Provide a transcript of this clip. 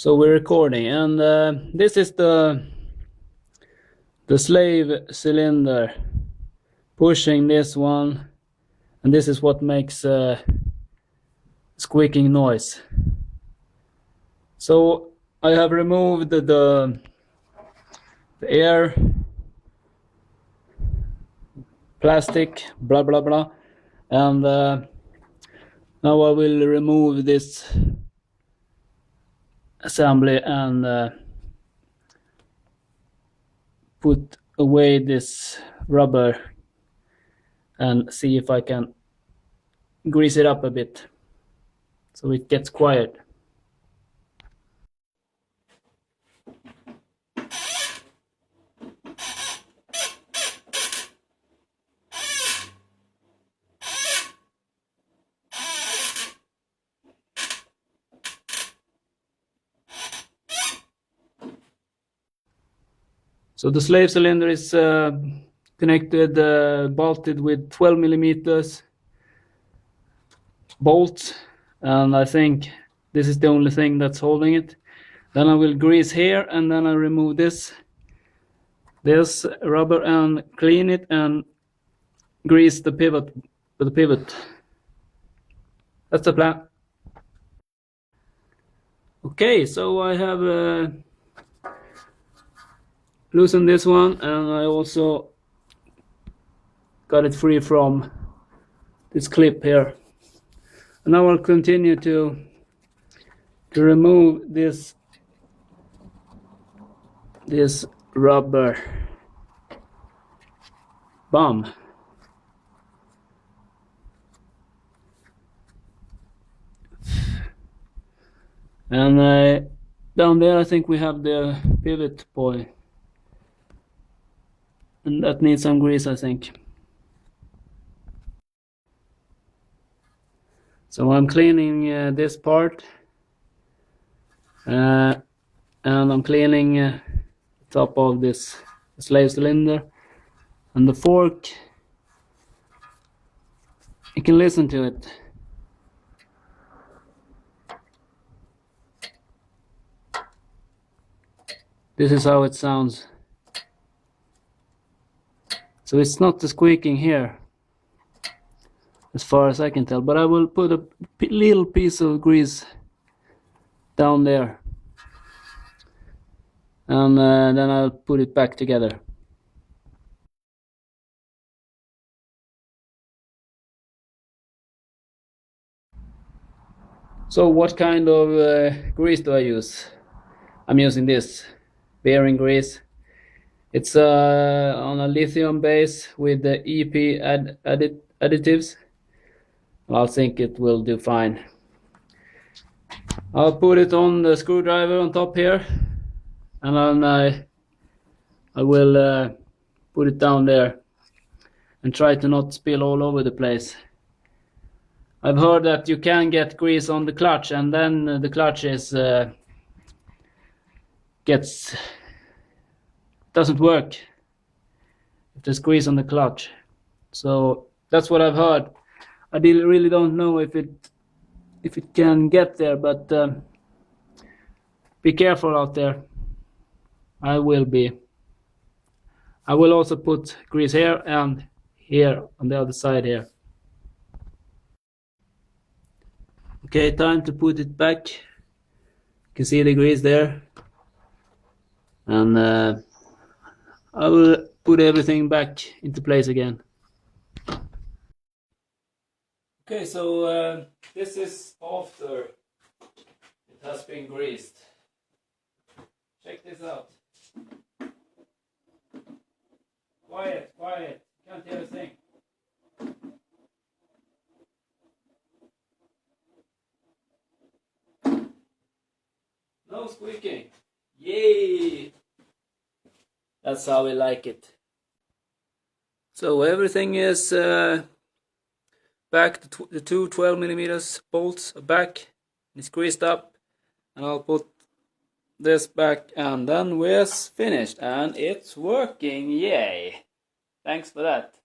So we're recording, and this is the slave cylinder pushing this one, and this is what makes squeaking noise. So I have removed the air, plastic, blah blah blah, and now I will remove this assembly and put away this rubber and see if I can grease it up a bit so it gets quiet. So the slave cylinder is connected, bolted with 12 millimeters bolts, and I think this is the only thing that's holding it. Then I will grease here, and then I remove this rubber and clean it and grease the pivot with the pivot. That's the plan. Okay, so I have loosened this one, and I also got it free from this clip here. And now I'll continue to remove this rubber bum. And down there I think we have the pivot point, and that needs some grease, I think. So I'm cleaning this part, and I'm cleaning the top of this slave cylinder, and the fork, you can listen to it. This is how it sounds. So it's not the squeaking here, as far as I can tell, but I will put a little piece of grease down there, and then I'll put it back together. So what kind of grease do I use? I'm using this bearing grease. It's on a lithium base with the EP additives. I think it will do fine. I'll put it on the screwdriver on top here, and then I will put it down there and try to not spill all over the place. I've heard that you can get grease on the clutch, and then the clutch is doesn't work if there's grease on the clutch. So that's what I've heard. I really don't know if it can get there, but be careful out there. I will be. I will also put grease here and here on the other side here. Okay, time to put it back. You can see the grease there, and I will put everything back into place again. Okay, so this is after it has been greased. Check this out. Quiet, can't hear a thing. No squeaking. Yay! That's how we like it. So everything is back. The two 12 millimeters bolts are back. It's greased up, and I'll put this back, and then we're finished, and it's working. Yay! Thanks for that.